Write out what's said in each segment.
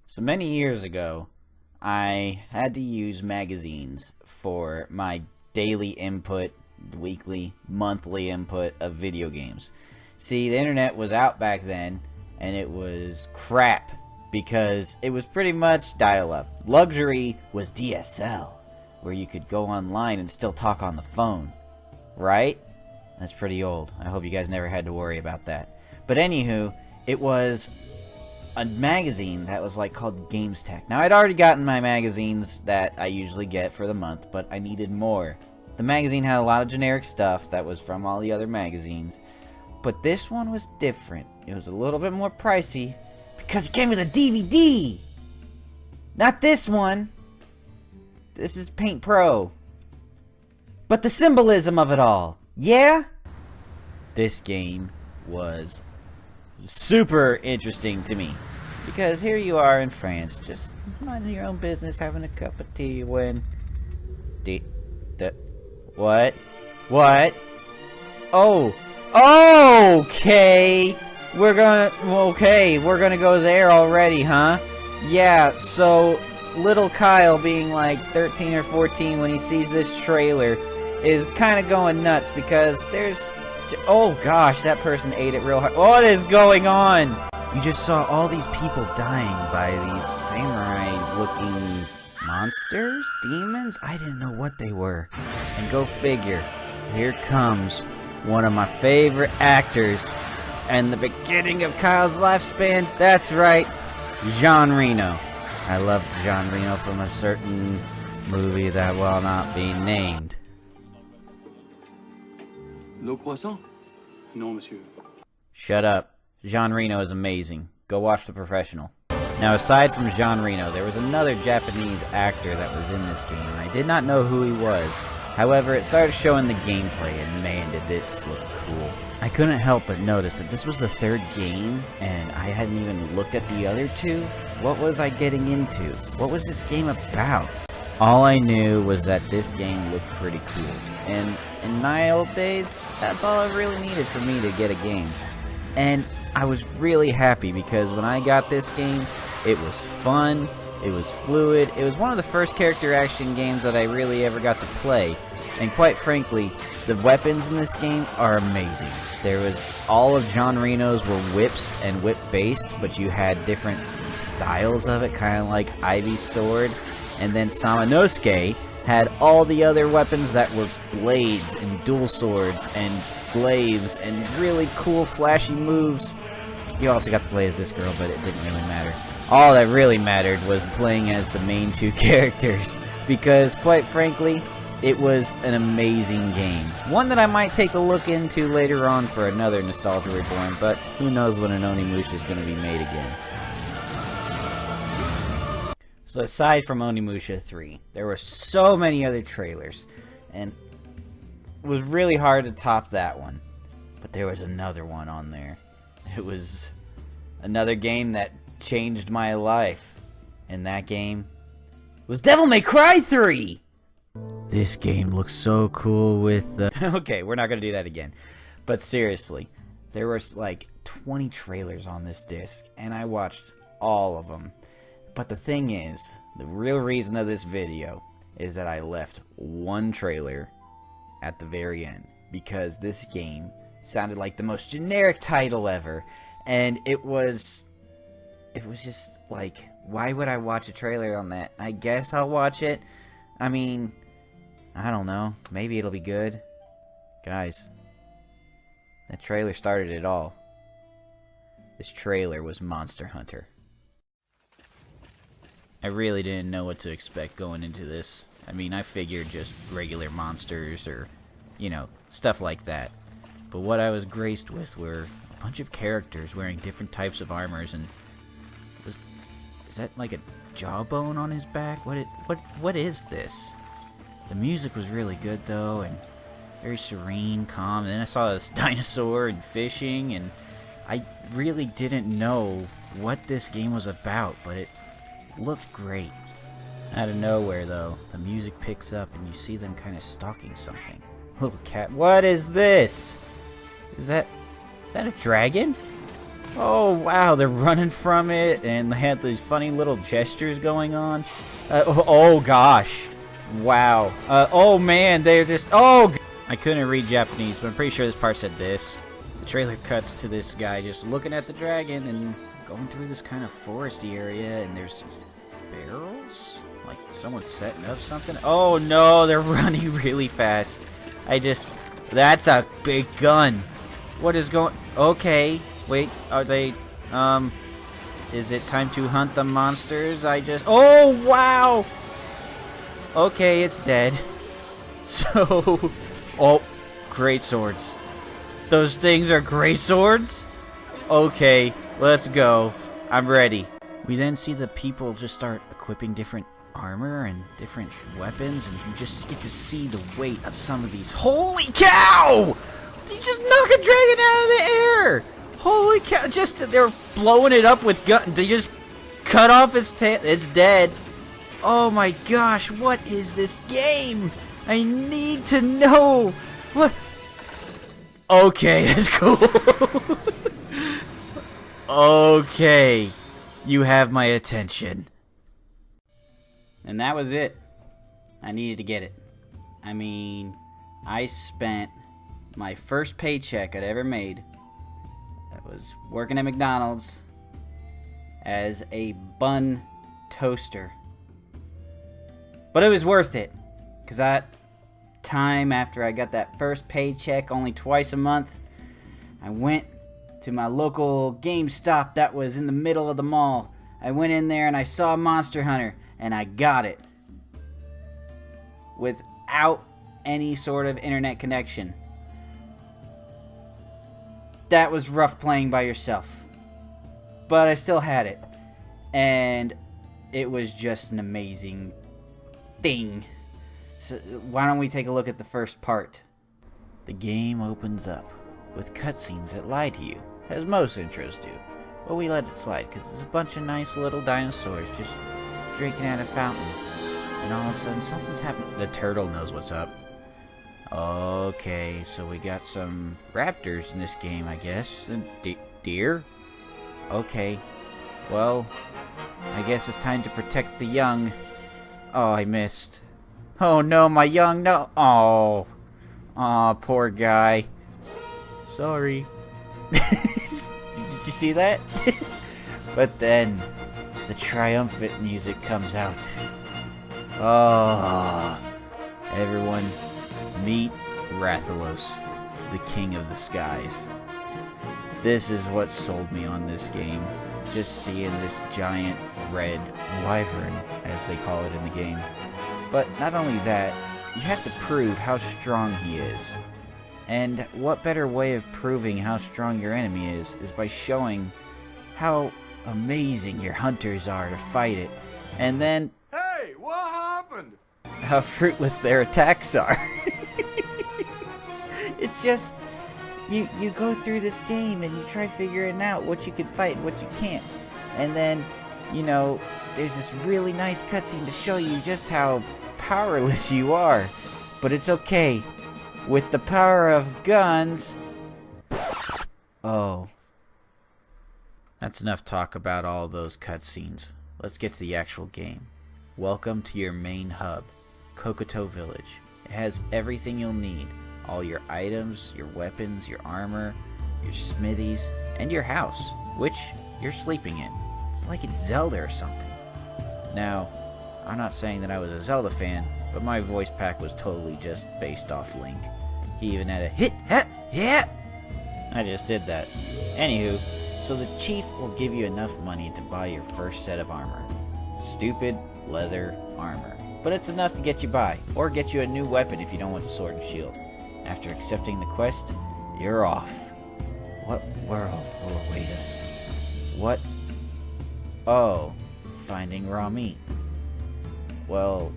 So many years ago, I had to use magazines for my daily input, weekly, monthly input of video games. See, the internet was out back then, and it was crap because it was pretty much dial-up. Luxury was DSL, where you could go online and still talk on the phone. Right? That's pretty old. I hope you guys never had to worry about that. But anywho, it was a magazine that was like called Games Tech. Now, I'd already gotten my magazines that I usually get for the month, but I needed more. The magazine had a lot of generic stuff that was from all the other magazines, but this one was different. It was a little bit more pricey because it came with a DVD! Not this one! This is Paint Pro. But the symbolism of it all, yeah? This game was super interesting to me. Because here you are in France, just minding your own business, having a cup of tea when... What? What? Oh! Okay! We're gonna go there already, huh? Yeah, so little Kyle, being like 13 or 14 when he sees this trailer, is kind of going nuts because there's... Oh gosh, that person ate it real hard. What is going on? You just saw all these people dying by these samurai-looking monsters? Demons? I didn't know what they were. And go figure, here comes one of my favorite actors and the beginning of Kyle's lifespan. That's right, Jean Reno. I love Jean Reno from a certain movie that will not be named. No croissant? Non, monsieur. Shut up. Jean Reno is amazing. Go watch The Professional. Now, aside from Jean Reno, there was another Japanese actor that was in this game, and I did not know who he was. However, it started showing the gameplay, and man, did this look cool. I couldn't help but notice that this was the third game, and I hadn't even looked at the other two. What was I getting into? What was this game about? All I knew was that this game looked pretty cool. And in my old days, that's all I really needed for me to get a game. And I was really happy because when I got this game, it was fun, it was fluid, it was one of the first character action games that I really ever got to play. And quite frankly, the weapons in this game are amazing. There was all of Jean Reno's were whips and whip based, but you had different styles of it, kind of like Ivy's sword. And then Samanosuke had all the other weapons that were blades and dual swords and glaives and really cool flashy moves. You also got to play as this girl, but it didn't really matter. All that really mattered was playing as the main two characters, because quite frankly, it was an amazing game. One that I might take a look into later on for another Nostalgia Reborn, but who knows when an Onimusha is going to be made again. So aside from Onimusha 3, there were so many other trailers, and it was really hard to top that one. But there was another one on there. It was another game that changed my life, and that game was Devil May Cry 3! This game looks so cool with the... Okay, we're not going to do that again. But seriously, there was like 20 trailers on this disc, and I watched all of them. But the thing is, the real reason of this video is that I left one trailer at the very end, because this game sounded like the most generic title ever, and it was just like, why would I watch a trailer on that? I guess I'll watch it. I mean, I don't know, maybe it'll be good. Guys, that trailer started it all. This trailer was Monster Hunter. I really didn't know what to expect going into this. I mean, I figured just regular monsters or, you know, stuff like that. But what I was graced with were a bunch of characters wearing different types of armors, and is that like a jawbone on his back? What is this? The music was really good though, and very serene, calm. And then I saw this dinosaur and fishing, and I really didn't know what this game was about, but it looked great. Out of nowhere though, the music picks up and you see them kind of stalking something. Little cat. What is this? Is that a dragon? Oh, wow, they're running from it, and they had these funny little gestures going on. Oh, gosh. Wow. Oh, man, they're just... Oh, I couldn't read Japanese, but I'm pretty sure this part said this. The trailer cuts to this guy just looking at the dragon and going through this kind of foresty area, and there's these barrels? Like someone's setting up something? Oh, no, they're running really fast. That's a big gun. What is going... Okay. Wait, are they, is it time to hunt the monsters? Oh, wow! Okay, it's dead. So, oh, great swords. Those things are great swords? Okay, let's go. I'm ready. We then see the people just start equipping different armor and different weapons, and you just get to see the weight of some of these. Holy cow! You just knock a dragon out of the air! Holy cow, they're blowing it up with guns. They just cut off its tail. It's dead. Oh my gosh, what is this game? I need to know. What? Okay, that's cool. Okay, you have my attention. And that was it. I needed to get it. I mean, I spent my first paycheck I'd ever made. I was working at McDonald's as a bun toaster. But it was worth it, because that time after I got that first paycheck only twice a month, I went to my local GameStop that was in the middle of the mall. I went in there and I saw Monster Hunter, and I got it. Without any sort of internet connection. That was rough playing by yourself. But I still had it. And it was just an amazing thing. So why don't we take a look at the first part? The game opens up with cutscenes that lie to you, as most intros do. But we let it slide because it's a bunch of nice little dinosaurs just drinking at a fountain. And all of a sudden something's happening. The turtle knows what's up. Okay, so we got some raptors in this game, I guess. And deer? Okay. Well, I guess it's time to protect the young. Oh, I missed. Oh no, my young, no. Oh. Aw, poor guy. Sorry. Did you see that? But then, the triumphant music comes out. Oh. Everyone, meet Rathalos, the king of the skies. This is what sold me on this game. Just seeing this giant red wyvern, as they call it in the game. But not only that, you have to prove how strong he is. And what better way of proving how strong your enemy is by showing how amazing your hunters are to fight it. And then, hey, what happened? How fruitless their attacks are. It's just, you go through this game and you try figuring out what you can fight and what you can't. And then, you know, there's this really nice cutscene to show you just how powerless you are. But it's okay. With the power of guns... Oh. That's enough talk about all those cutscenes. Let's get to the actual game. Welcome to your main hub, Kokoto Village. It has everything you'll need. All your items, your weapons, your armor, your smithies, and your house, which you're sleeping in. It's like it's Zelda or something. Now, I'm not saying that I was a Zelda fan, but my voice pack was totally just based off Link. He even had a hit, I just did that. Anywho, so the chief will give you enough money to buy your first set of armor. Stupid leather armor. But it's enough to get you by, or get you a new weapon if you don't want the sword and shield. After accepting the quest, you're off. What world will await us? What? Oh, finding raw meat. Well,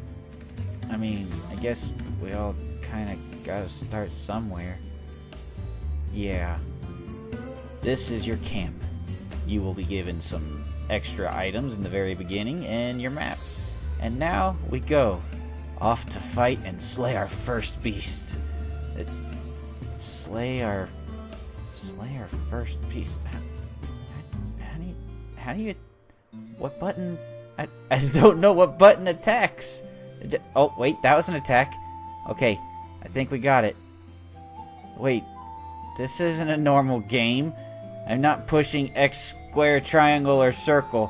I mean, I guess we all kinda gotta start somewhere. Yeah. This is your camp. You will be given some extra items in the very beginning and your map. And now we go. Off to fight and slay our first beast. Slay our first beast. How do you... What button... I don't know what button attacks. Oh, wait, that was an attack. Okay, I think we got it. Wait, this isn't a normal game. I'm not pushing X, square, triangle, or circle.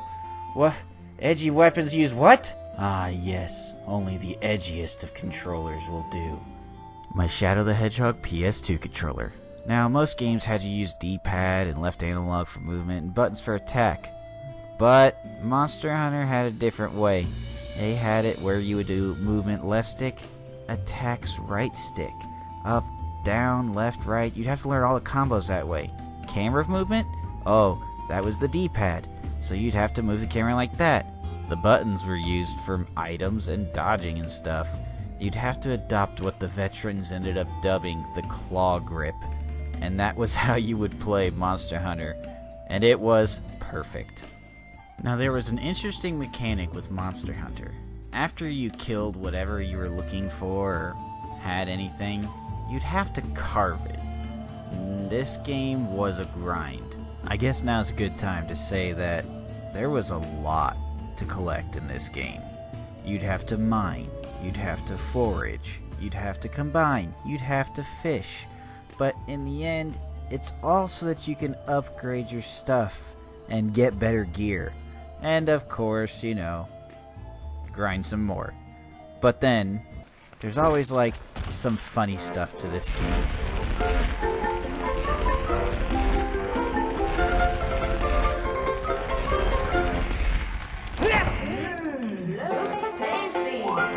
What? Edgy weapons use what? Ah, yes. Only the edgiest of controllers will do. My Shadow the Hedgehog PS2 controller. Now, most games had you use D-pad and left analog for movement and buttons for attack. But Monster Hunter had a different way. They had it where you would do movement left stick, attacks right stick, up, down, left, right. You'd have to learn all the combos that way. Camera movement? Oh, that was the D-pad. So you'd have to move the camera like that. The buttons were used for items and dodging and stuff. You'd have to adopt what the veterans ended up dubbing the claw grip. And that was how you would play Monster Hunter. And it was perfect. Now there was an interesting mechanic with Monster Hunter. After you killed whatever you were looking for or had anything, you'd have to carve it. This game was a grind. I guess now's a good time to say that there was a lot to collect in this game. You'd have to mine, you'd have to forage, you'd have to combine, you'd have to fish. But in the end, it's all so that you can upgrade your stuff and get better gear. And of course, you know, grind some more. But then, there's always like some funny stuff to this game.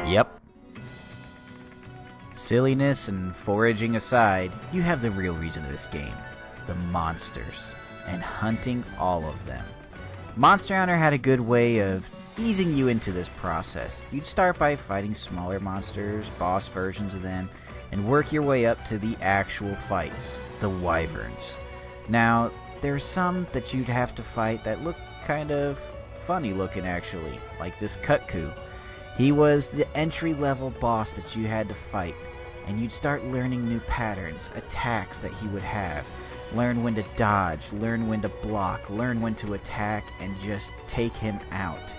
Yep. Silliness and foraging aside, you have the real reason of this game. The monsters. And hunting all of them. Monster Hunter had a good way of easing you into this process. You'd start by fighting smaller monsters, boss versions of them, and work your way up to the actual fights, the wyverns. Now, there's some that you'd have to fight that look kind of funny looking actually, like this Kutku. He was the entry-level boss that you had to fight, and you'd start learning new patterns, attacks that he would have. Learn when to dodge, learn when to block, learn when to attack, and just take him out.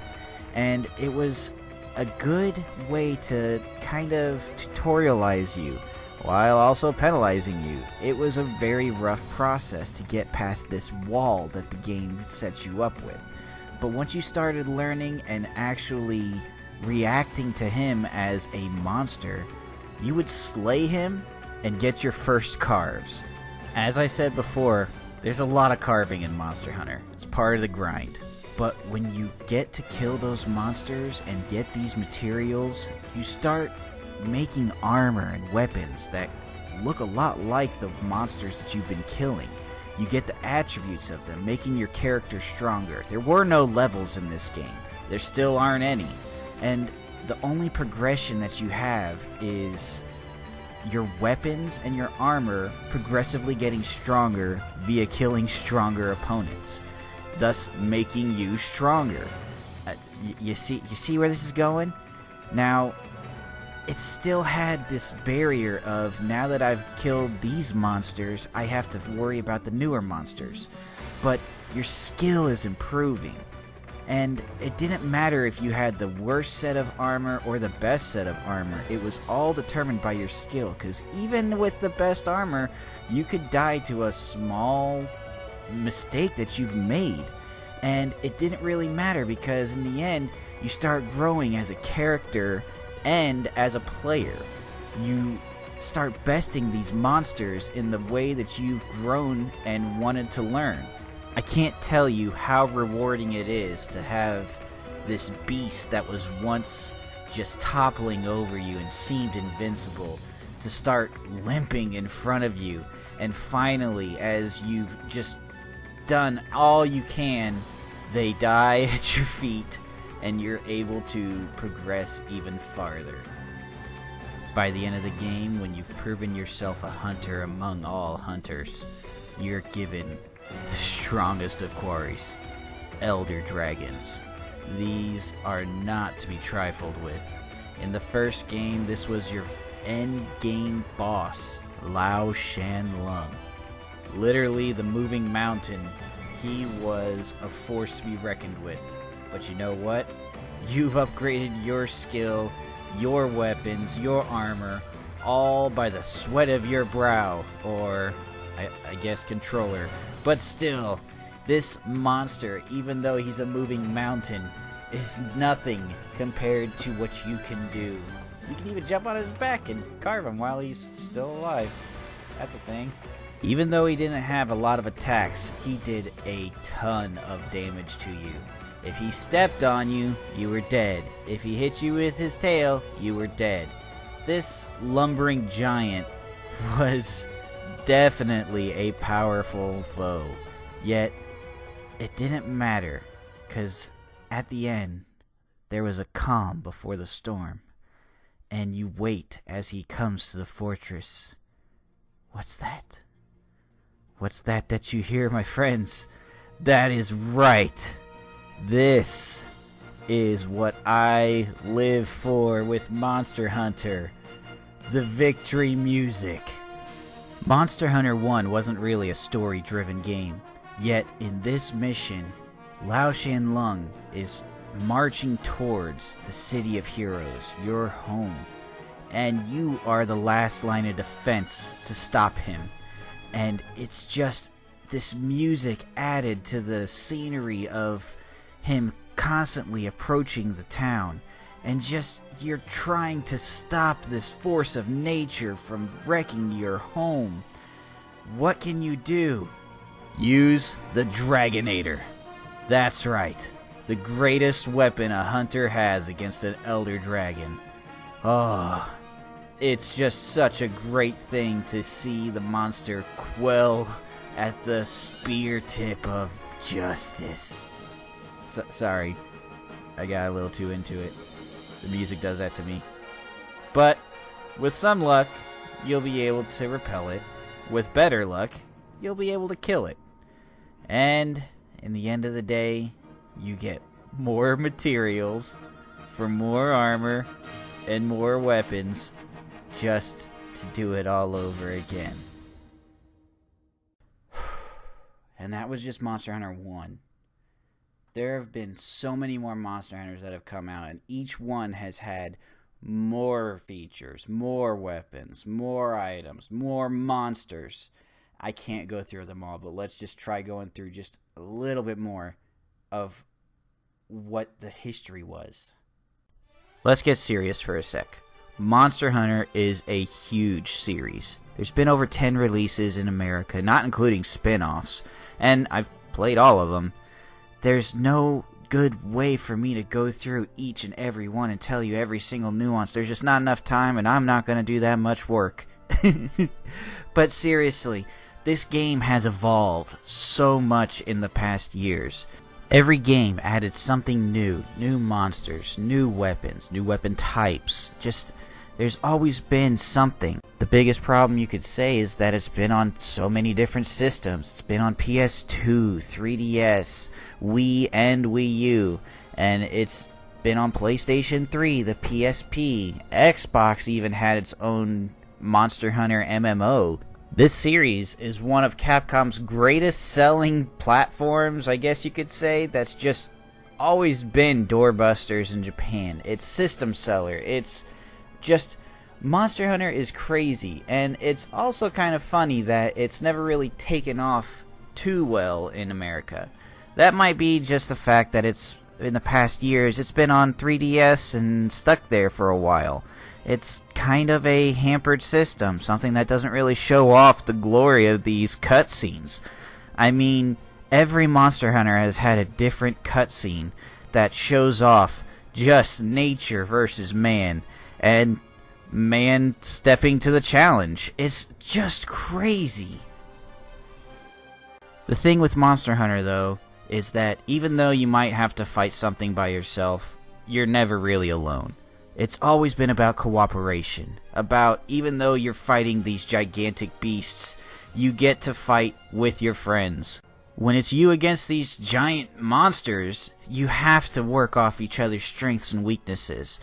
And it was a good way to kind of tutorialize you, while also penalizing you. It was a very rough process to get past this wall that the game sets you up with. But once you started learning and actually reacting to him as a monster, you would slay him and get your first carves. As I said before, there's a lot of carving in Monster Hunter. It's part of the grind. But when you get to kill those monsters and get these materials, you start making armor and weapons that look a lot like the monsters that you've been killing. You get the attributes of them, making your character stronger. There were no levels in this game. There still aren't any. And the only progression that you have is your weapons and your armor progressively getting stronger via killing stronger opponents, thus making you stronger. You see where this is going? Now, it still had this barrier of, now that I've killed these monsters, I have to worry about the newer monsters. But your skill is improving. And it didn't matter if you had the worst set of armor or the best set of armor. It was all determined by your skill, because even with the best armor, you could die to a small mistake that you've made. And it didn't really matter, because in the end, you start growing as a character and as a player. You start besting these monsters in the way that you've grown and wanted to learn. I can't tell you how rewarding it is to have this beast that was once just toppling over you and seemed invincible to start limping in front of you, and finally, as you've just done all you can, they die at your feet and you're able to progress even farther. By the end of the game, when you've proven yourself a hunter among all hunters, you're given the strongest of quarries, Elder Dragons. These are not to be trifled with. In the first game, this was your end game boss, Lao Shan Lung. Literally the moving mountain. He was a force to be reckoned with. But you know what? You've upgraded your skill, your weapons, your armor, all by the sweat of your brow, or I guess controller. But still, this monster, even though he's a moving mountain, is nothing compared to what you can do. You can even jump on his back and carve him while he's still alive. That's a thing. Even though he didn't have a lot of attacks, he did a ton of damage to you. If he stepped on you, you were dead. If he hit you with his tail, you were dead. This lumbering giant was definitely a powerful foe. Yet, it didn't matter, because at the end, there was a calm before the storm. And you wait as he comes to the fortress. What's that? What's that you hear, my friends? That is right. This is what I live for with Monster Hunter. The victory music. Monster Hunter 1 wasn't really a story-driven game. Yet, in this mission, Lao Shanlung is marching towards the City of Heroes, your home. And you are the last line of defense to stop him. And it's just this music added to the scenery of him constantly approaching the town. And just, you're trying to stop this force of nature from wrecking your home. What can you do? Use the Dragonator. That's right. The greatest weapon a hunter has against an elder dragon. Oh, it's just such a great thing to see the monster quell at the spear tip of justice. Sorry, I got a little too into it. The music does that to me. But with some luck, you'll be able to repel it. With better luck, you'll be able to kill it. And in the end of the day, you get more materials for more armor and more weapons just to do it all over again. And that was just Monster Hunter 1. There have been so many more Monster Hunters that have come out, and each one has had more features, more weapons, more items, more monsters. I can't go through them all, but let's just try going through just a little bit more of what the history was. Let's get serious for a sec. Monster Hunter is a huge series. There's been over 10 releases in America, not including spin-offs, and I've played all of them. There's no good way for me to go through each and every one and tell you every single nuance. There's just not enough time, and I'm not going to do that much work. But seriously, this game has evolved so much in the past years. Every game added something new. New monsters, new weapons, new weapon types. Just, there's always been something. The biggest problem you could say is that it's been on so many different systems. It's been on PS2, 3DS, Wii, and Wii U. And it's been on PlayStation 3, the PSP. Xbox even had its own Monster Hunter MMO. This series is one of Capcom's greatest selling platforms, I guess you could say, that's just always been doorbusters in Japan. It's system seller. It's just, Monster Hunter is crazy, and it's also kind of funny that it's never really taken off too well in America. That might be just the fact that it's, in the past years, it's been on 3DS and stuck there for a while. It's kind of a hampered system, something that doesn't really show off the glory of these cutscenes. I mean, every Monster Hunter has had a different cutscene that shows off just nature versus man, and man stepping to the challenge. It's just crazy. The thing with Monster Hunter, though, is that even though you might have to fight something by yourself, you're never really alone. It's always been about cooperation, about even though you're fighting these gigantic beasts, you get to fight with your friends. When it's you against these giant monsters, you have to work off each other's strengths and weaknesses.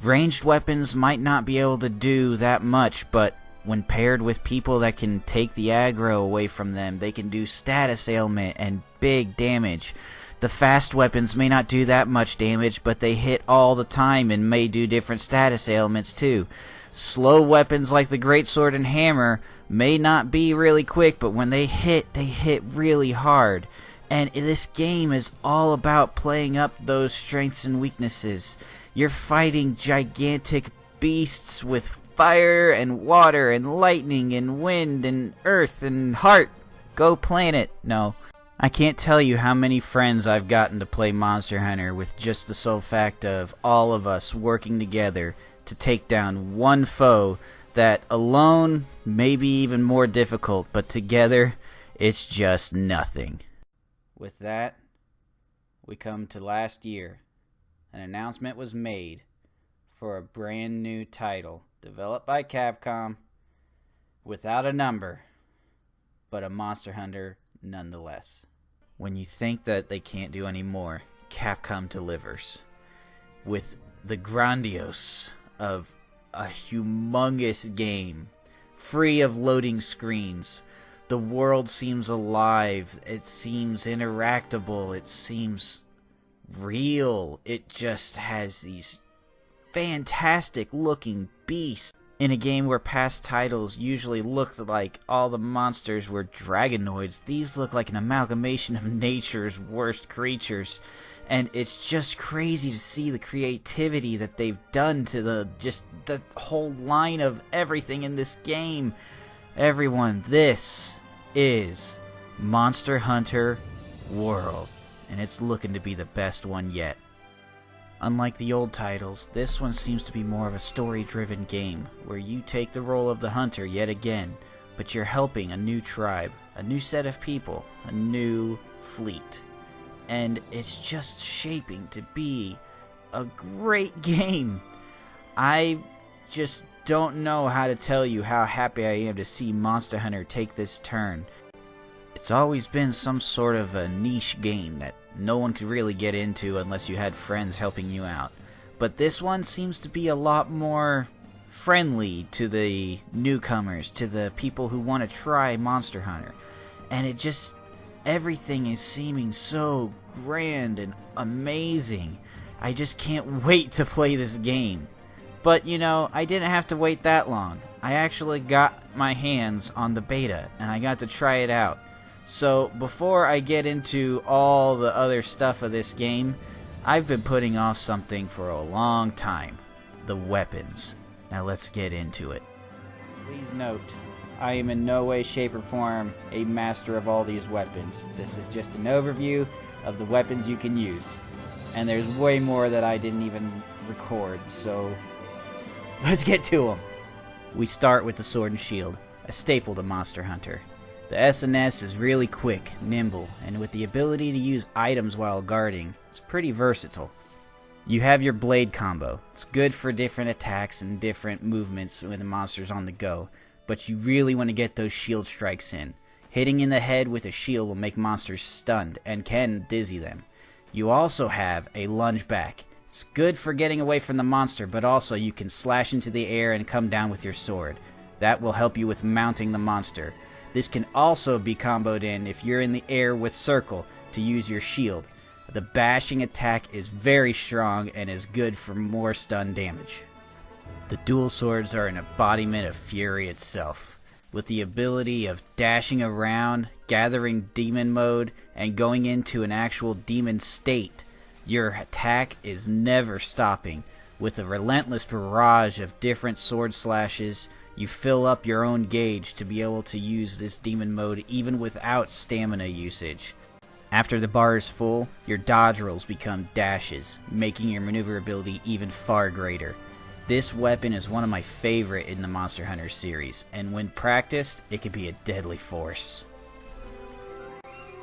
Ranged weapons might not be able to do that much, but when paired with people that can take the aggro away from them, they can do status ailment and big damage. The fast weapons may not do that much damage, but they hit all the time and may do different status ailments too. Slow weapons like the greatsword and hammer may not be really quick, but when they hit really hard. And this game is all about playing up those strengths and weaknesses. You're fighting gigantic beasts with fire and water and lightning and wind and earth and heart. Go planet. No. I can't tell you how many friends I've gotten to play Monster Hunter with just the sole fact of all of us working together to take down one foe that alone may be even more difficult, but together it's just nothing. With that, we come to last year. An announcement was made for a brand new title developed by Capcom without a number, but a Monster Hunter nonetheless. When you think that they can't do any more, Capcom delivers with the grandiose of a humongous game, free of loading screens. The world seems alive, it seems interactable, it seems real. It just has these fantastic looking beasts. In a game where past titles usually looked like all the monsters were dragonoids, these look like an amalgamation of nature's worst creatures. And it's just crazy to see the creativity that they've done to the whole line of everything in this game. Everyone, this is Monster Hunter World, and it's looking to be the best one yet. Unlike the old titles, this one seems to be more of a story-driven game, where you take the role of the hunter yet again, but you're helping a new tribe, a new set of people, a new fleet. And it's just shaping to be a great game. I just don't know how to tell you how happy I am to see Monster Hunter take this turn. It's always been some sort of a niche game that no one could really get into unless you had friends helping you out. But this one seems to be a lot more friendly to the newcomers, to the people who want to try Monster Hunter. And it just, everything is seeming so grand and amazing. I just can't wait to play this game. But, you know, I didn't have to wait that long. I actually got my hands on the beta, and I got to try it out. So, before I get into all the other stuff of this game, I've been putting off something for a long time. The weapons. Now let's get into it. Please note, I am in no way, shape, or form a master of all these weapons. This is just an overview of the weapons you can use. And there's way more that I didn't even record, so let's get to them. We start with the sword and shield, a staple to Monster Hunter. The SNS is really quick, nimble, and with the ability to use items while guarding, it's pretty versatile. You have your blade combo. It's good for different attacks and different movements when the monster's on the go, but you really want to get those shield strikes in. Hitting in the head with a shield will make monsters stunned and can dizzy them. You also have a lunge back. It's good for getting away from the monster, but also you can slash into the air and come down with your sword. That will help you with mounting the monster. This can also be comboed in if you're in the air with circle to use your shield. The bashing attack is very strong and is good for more stun damage. The dual swords are an embodiment of fury itself, with the ability of dashing around, gathering demon mode, and going into an actual demon state. Your attack is never stopping. With a relentless barrage of different sword slashes, you fill up your own gauge to be able to use this demon mode even without stamina usage. After the bar is full, your dodge rolls become dashes, making your maneuverability even far greater. This weapon is one of my favorite in the Monster Hunter series, and when practiced, it can be a deadly force.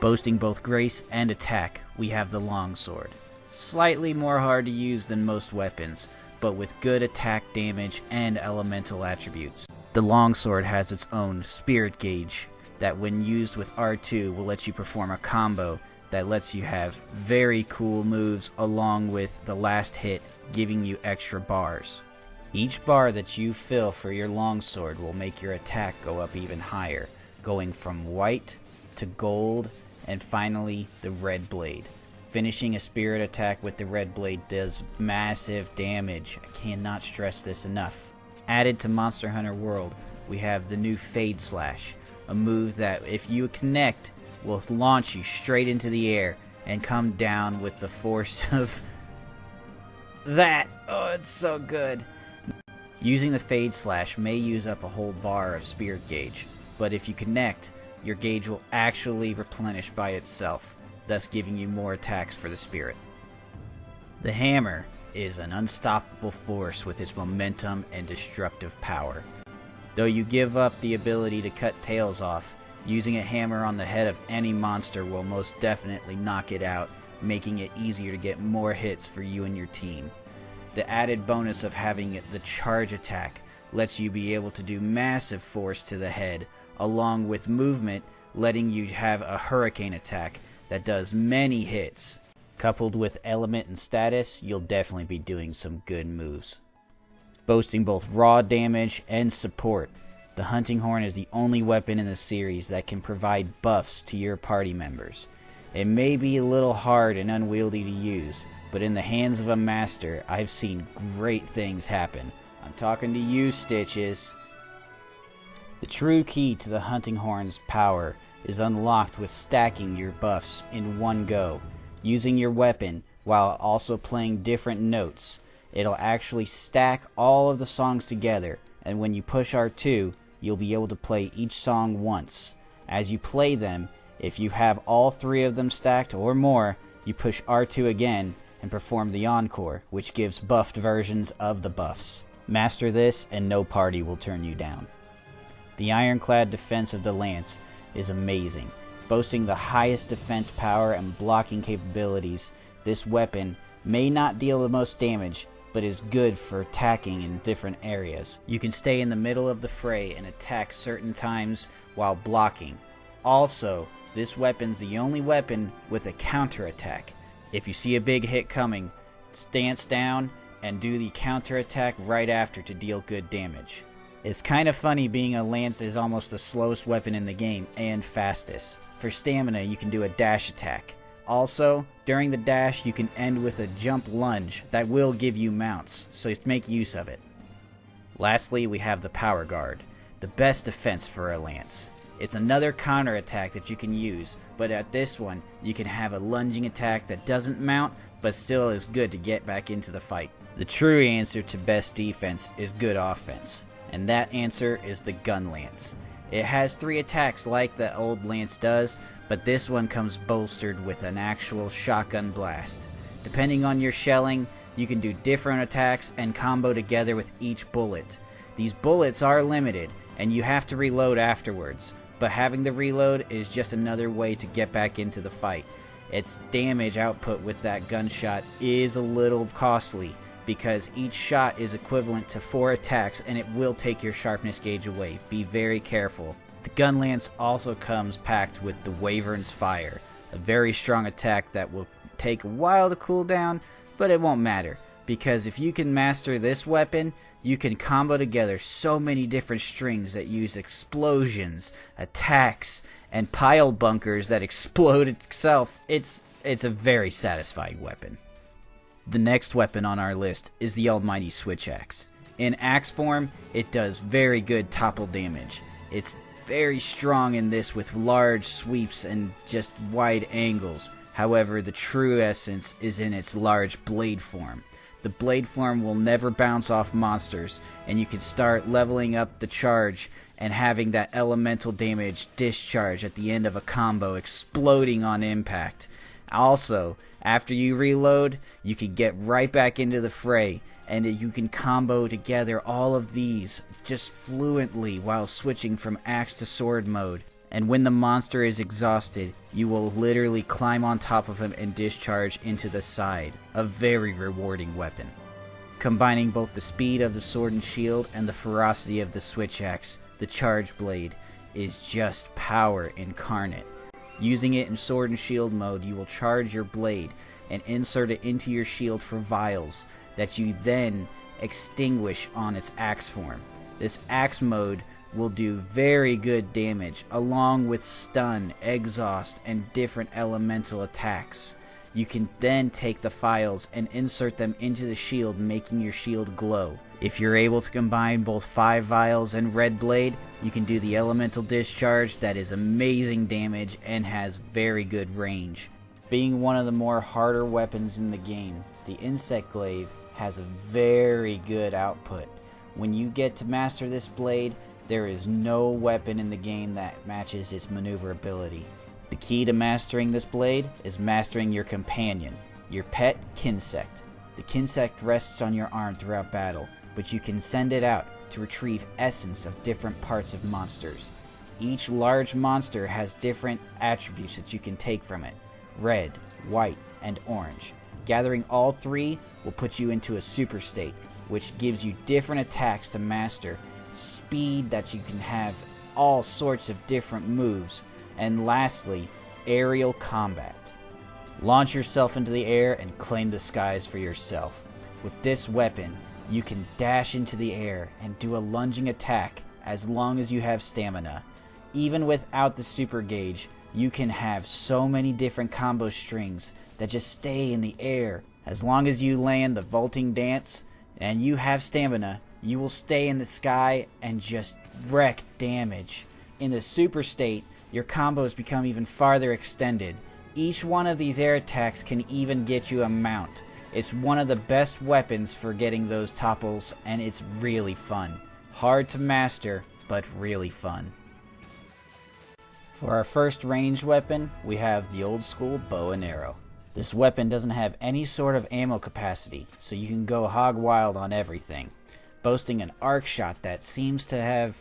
Boasting both grace and attack, we have the Longsword. Slightly more hard to use than most weapons, but with good attack damage and elemental attributes. The Longsword has its own spirit gauge that when used with R2 will let you perform a combo that lets you have very cool moves along with the last hit giving you extra bars. Each bar that you fill for your longsword will make your attack go up even higher, going from white to gold and finally the red blade. Finishing a spirit attack with the red blade does massive damage. I cannot stress this enough. Added to Monster Hunter World, we have the new Fade Slash, a move that if you connect will launch you straight into the air and come down with the force of that. Oh, it's so good. Using the Fade Slash may use up a whole bar of spirit gauge, but if you connect, your gauge will actually replenish by itself, thus giving you more attacks for the spirit. The hammer is an unstoppable force with its momentum and destructive power. Though you give up the ability to cut tails off, using a hammer on the head of any monster will most definitely knock it out, making it easier to get more hits for you and your team. The added bonus of having the charge attack lets you be able to do massive force to the head, along with movement letting you have a hurricane attack that does many hits. Coupled with element and status, you'll definitely be doing some good moves. Boasting both raw damage and support, the hunting horn is the only weapon in the series that can provide buffs to your party members. It may be a little hard and unwieldy to use, but in the hands of a master, I've seen great things happen. I'm talking to you, Stitches. The true key to the hunting horn's power is unlocked with stacking your buffs in one go. Using your weapon while also playing different notes, it'll actually stack all of the songs together, and when you push R2, you'll be able to play each song once. As you play them, if you have all three of them stacked or more, you push R2 again and perform the encore, which gives buffed versions of the buffs. Master this and no party will turn you down. The ironclad defense of the lance is amazing. Boasting the highest defense power and blocking capabilities, this weapon may not deal the most damage, but is good for attacking in different areas. You can stay in the middle of the fray and attack certain times while blocking. Also, this weapon's the only weapon with a counterattack. If you see a big hit coming, stance down and do the counterattack right after to deal good damage. It's kind of funny being a lance is almost the slowest weapon in the game and fastest. For stamina, you can do a dash attack. Also, during the dash, you can end with a jump lunge that will give you mounts, so make use of it. Lastly, we have the Power Guard, the best defense for a lance. It's another counter attack that you can use, but at this one, you can have a lunging attack that doesn't mount, but still is good to get back into the fight. The true answer to best defense is good offense, and that answer is the Gun Lance. It has 3 attacks like the old lance does, but this one comes bolstered with an actual shotgun blast. Depending on your shelling, you can do different attacks and combo together with each bullet. These bullets are limited, and you have to reload afterwards, but having the reload is just another way to get back into the fight. Its damage output with that gunshot is a little costly, because each shot is equivalent to 4 attacks and it will take your sharpness gauge away. Be very careful. The Gun Lance also comes packed with the Wyvern's Fire, a very strong attack that will take a while to cool down, but it won't matter, because if you can master this weapon, you can combo together so many different strings that use explosions, attacks, and pile bunkers that explode itself. It's a very satisfying weapon. The next weapon on our list is the almighty Switch Axe. In axe form, it does very good topple damage. It's very strong in this with large sweeps and just wide angles. However, the true essence is in its large blade form. The blade form will never bounce off monsters, and you can start leveling up the charge and having that elemental damage discharge at the end of a combo, exploding on impact. Also, after you reload, you can get right back into the fray, and you can combo together all of these just fluently while switching from axe to sword mode. And when the monster is exhausted, you will literally climb on top of him and discharge into the side. A very rewarding weapon. Combining both the speed of the sword and shield and the ferocity of the Switch Axe, the Charge Blade is just power incarnate. Using it in sword and shield mode, you will charge your blade and insert it into your shield for vials that you then Extinguish on its axe form. This axe mode will do very good damage, along with stun, exhaust, and different elemental attacks. You can then take the files and insert them into the shield, making your shield glow. If you're able to combine both 5 vials and red blade, you can do the elemental discharge that is amazing damage and has very good range. Being one of the more harder weapons in the game, the insect glaive has a very good output. When you get to master this blade, there is no weapon in the game that matches its maneuverability. The key to mastering this blade is mastering your companion, your pet Kinsect. The Kinsect rests on your arm throughout battle, but you can send it out to retrieve essence of different parts of monsters. Each large monster has different attributes that you can take from it: red, white, and orange. Gathering all 3 will put you into a super state, which gives you different attacks to master, speed that you can have all sorts of different moves, and lastly, aerial combat. Launch yourself into the air and claim the skies for yourself. With this weapon, you can dash into the air and do a lunging attack as long as you have stamina. Even without the super gauge, you can have so many different combo strings that just stay in the air. As long as you land the vaulting dance and you have stamina, you will stay in the sky and just wreak damage. In the super state, your combos become even farther extended. Each one of these air attacks can even get you a mount. It's one of the best weapons for getting those topples, and it's really fun. Hard to master, but really fun. For our first ranged weapon, we have the old school bow and arrow. This weapon doesn't have any sort of ammo capacity, so you can go hog wild on everything. Boasting an arc shot that seems to have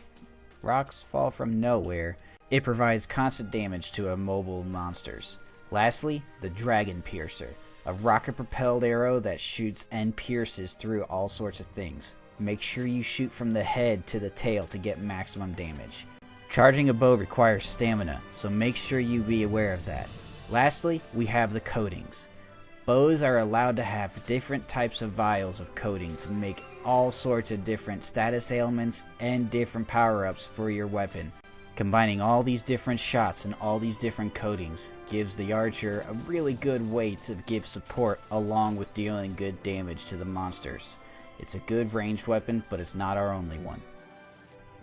rocks fall from nowhere, it provides constant damage to immobile monsters. Lastly, the Dragon Piercer, a rocket-propelled arrow that shoots and pierces through all sorts of things. Make sure you shoot from the head to the tail to get maximum damage. Charging a bow requires stamina, so make sure you be aware of that. Lastly, we have the coatings. Bows are allowed to have different types of vials of coating to make all sorts of different status ailments and different power-ups for your weapon. Combining all these different shots and all these different coatings gives the archer a really good way to give support along with dealing good damage to the monsters. It's a good ranged weapon, but it's not our only one.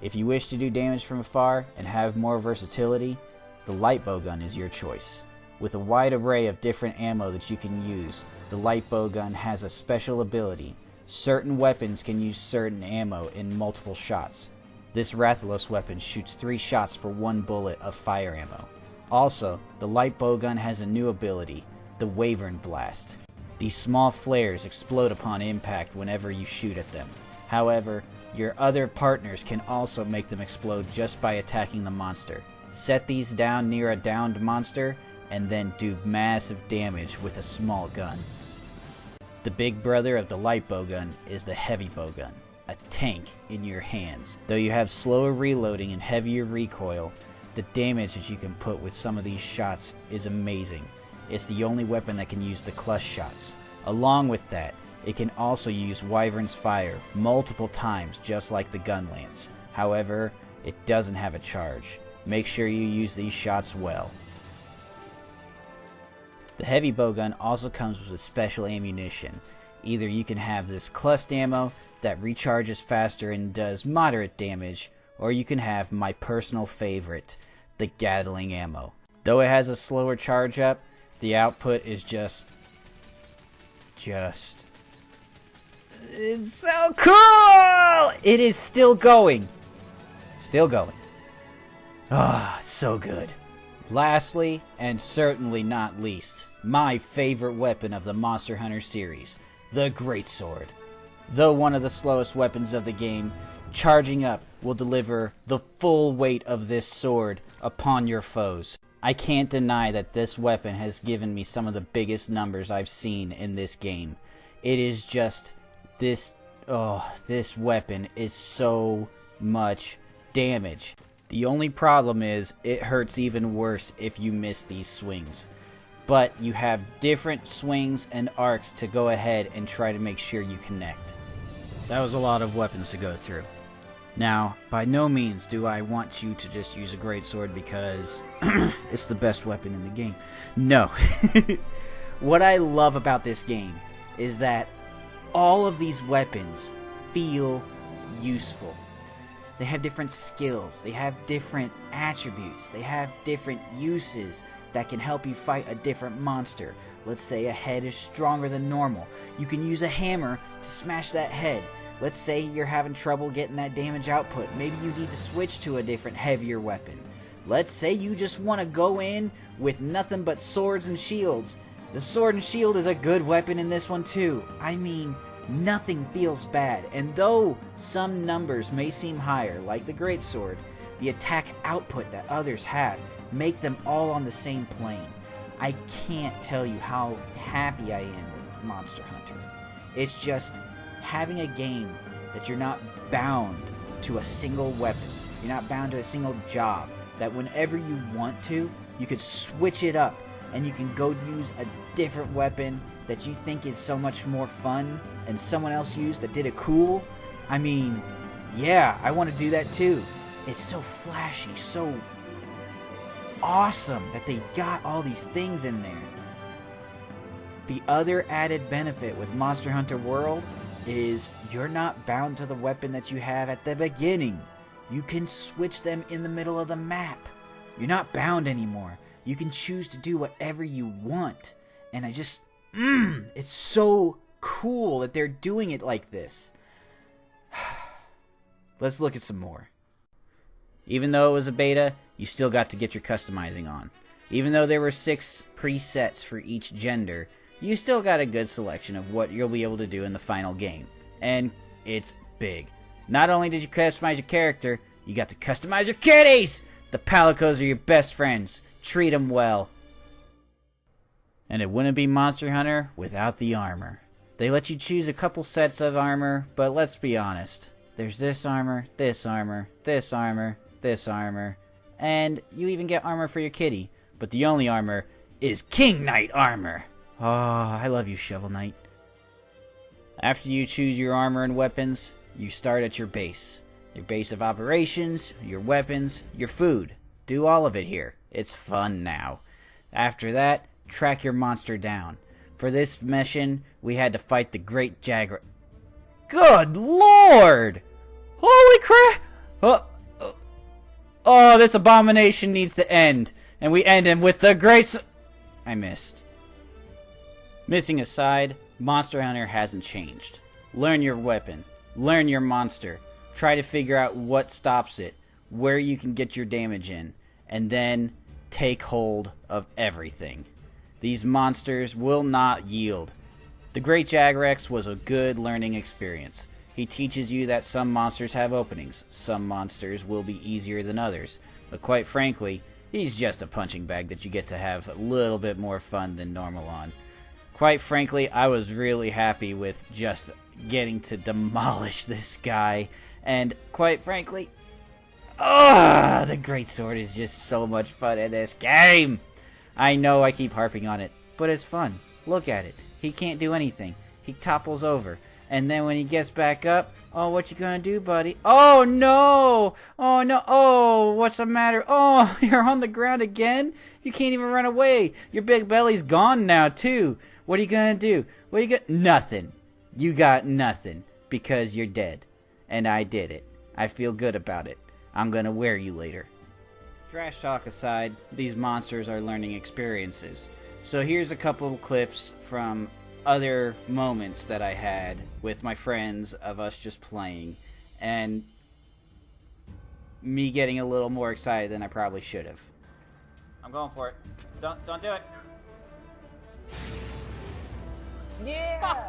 If you wish to do damage from afar and have more versatility, the light bowgun is your choice. With a wide array of different ammo that you can use, the light bowgun has a special ability. Certain weapons can use certain ammo in multiple shots. This Rathalos weapon shoots 3 shots for 1 bullet of fire ammo. Also, the light bowgun has a new ability, the Wyvern Blast. These small flares explode upon impact whenever you shoot at them. However, your other partners can also make them explode just by attacking the monster. Set these down near a downed monster, and then do massive damage with a small gun. The big brother of the light bowgun is the heavy bowgun, a tank in your hands. Though you have slower reloading and heavier recoil, the damage that you can put with some of these shots is amazing. It's the only weapon that can use the clutch shots. Along with that, it can also use Wyvern's Fire multiple times just like the gun lance. However, it doesn't have a charge. Make sure you use these shots well. The heavy bowgun also comes with a special ammunition. Either you can have this cluster ammo that recharges faster and does moderate damage, or you can have my personal favorite, the Gatling ammo. Though it has a slower charge up, the output is just it's so cool! It is still going. Still going. Ah, so good. Lastly, and certainly not least, my favorite weapon of the Monster Hunter series, the Greatsword. Though one of the slowest weapons of the game, charging up will deliver the full weight of this sword upon your foes. I can't deny that this weapon has given me some of the biggest numbers I've seen in this game. It is just this weapon is so much damage. The only problem is it hurts even worse if you miss these swings. But you have different swings and arcs to go ahead and try to make sure you connect. That was a lot of weapons to go through. Now, by no means do I want you to just use a greatsword because it's the best weapon in the game. No. What I love about this game is that all of these weapons feel useful. They have different skills, they have different attributes, they have different uses that can help you fight a different monster. Let's say a head is stronger than normal. You can use a hammer to smash that head. Let's say you're having trouble getting that damage output. Maybe you need to switch to a different, heavier weapon. Let's say you just want to go in with nothing but swords and shields. The sword and shield is a good weapon in this one too. I mean, nothing feels bad. And though some numbers may seem higher, like the greatsword, the attack output that others have make them all on the same plane. I can't tell you how happy I am with Monster Hunter. It's just having a game that you're not bound to a single weapon. You're not bound to a single job. That whenever you want to, you could switch it up and you can go use a different weapon that you think is so much more fun and someone else used that did it cool. I mean, yeah, I want to do that too. It's so flashy, so awesome that they got all these things in there. The other added benefit with Monster Hunter World is you're not bound to the weapon that you have at the beginning. You can switch them in the middle of the map. You're not bound anymore. You can choose to do whatever you want. And I just, it's so cool that they're doing it like this. Let's look at some more. Even though it was a beta, you still got to get your customizing on. Even though there were 6 presets for each gender, you still got a good selection of what you'll be able to do in the final game. And it's big. Not only did you customize your character, you got to customize your kitties! The Palicos are your best friends. Treat them well. And it wouldn't be Monster Hunter without the armor. They let you choose a couple sets of armor, but let's be honest. There's this armor, this armor, this armor, this armor, and you even get armor for your kitty. But the only armor is King Knight armor. Oh, I love you, Shovel Knight. After you choose your armor and weapons, you start at your base. Your base of operations, your weapons, your food. Do all of it here. It's fun now. After that, track your monster down. For this mission, we had to fight the Great Jaguar. Good Lord! Holy crap! Oh, this abomination needs to end. And we end him with the Great... I missed. Missing aside, Monster Hunter hasn't changed. Learn your weapon. Learn your monster. Try to figure out what stops it, where you can get your damage in, and then take hold of everything. These monsters will not yield. The Great Jagrex was a good learning experience. He teaches you that some monsters have openings, some monsters will be easier than others, but quite frankly, he's just a punching bag that you get to have a little bit more fun than normal on. Quite frankly, I was really happy with just getting to demolish this guy, and quite frankly, the greatsword is just so much fun in this game! I know I keep harping on it, but it's fun. Look at it. He can't do anything. He topples over. And then when he gets back up, oh, what you gonna do, buddy? Oh, no! Oh, no! Oh, what's the matter? Oh, you're on the ground again? You can't even run away. Your big belly's gone now, too. What are you gonna do? What are you gonna... Nothing. You got nothing. Because you're dead. And I did it. I feel good about it. I'm gonna wear you later. Trash talk aside, these monsters are learning experiences. So here's a couple of clips from other moments that I had with my friends of us just playing, and me getting a little more excited than I probably should have. I'm going for it. Don't do it. Yeah!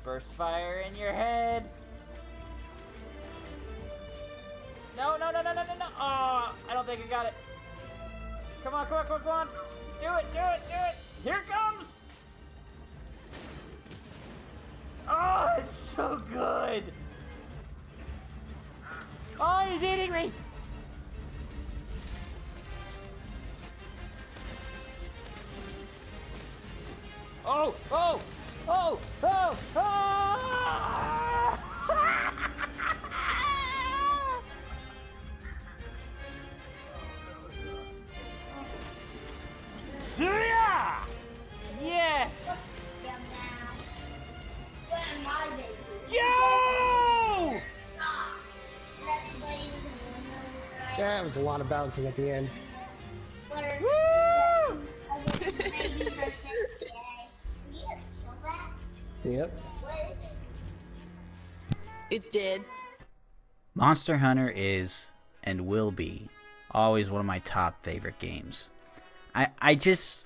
Burst fire in your head. No. Oh, I don't think I got it. Come on. Do it. Here it comes. Oh, it's so good. Oh, he's eating me. Oh. That was a lot of bouncing at the end. Yep. It did. Monster Hunter is, and will be, always one of my top favorite games. I just,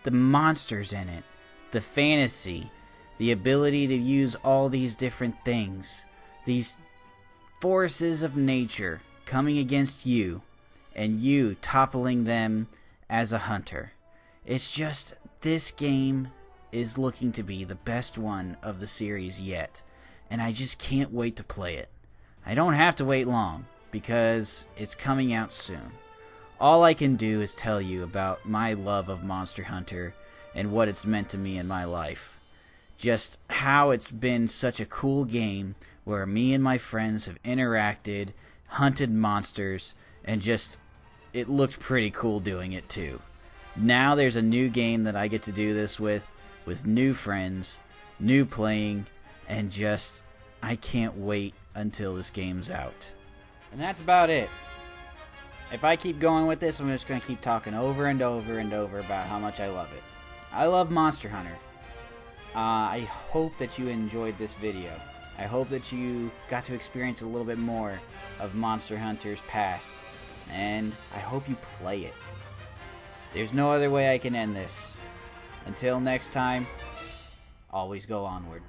the monsters in it, the fantasy, the ability to use all these different things, these forces of nature coming against you, and you toppling them as a hunter. It's just, this game is looking to be the best one of the series yet, and I just can't wait to play it. I don't have to wait long, because it's coming out soon. All I can do is tell you about my love of Monster Hunter and what it's meant to me in my life. Just how it's been such a cool game where me and my friends have interacted, hunted monsters, and just, it looked pretty cool doing it too. Now there's a new game that I get to do this with new friends, new playing, and just, I can't wait until this game's out. And that's about it. If I keep going with this, I'm just going to keep talking over and over and over about how much I love it. I love Monster Hunter. I hope that you enjoyed this video. I hope that you got to experience a little bit more of Monster Hunter's past. And I hope you play it. There's no other way I can end this. Until next time, always go onward.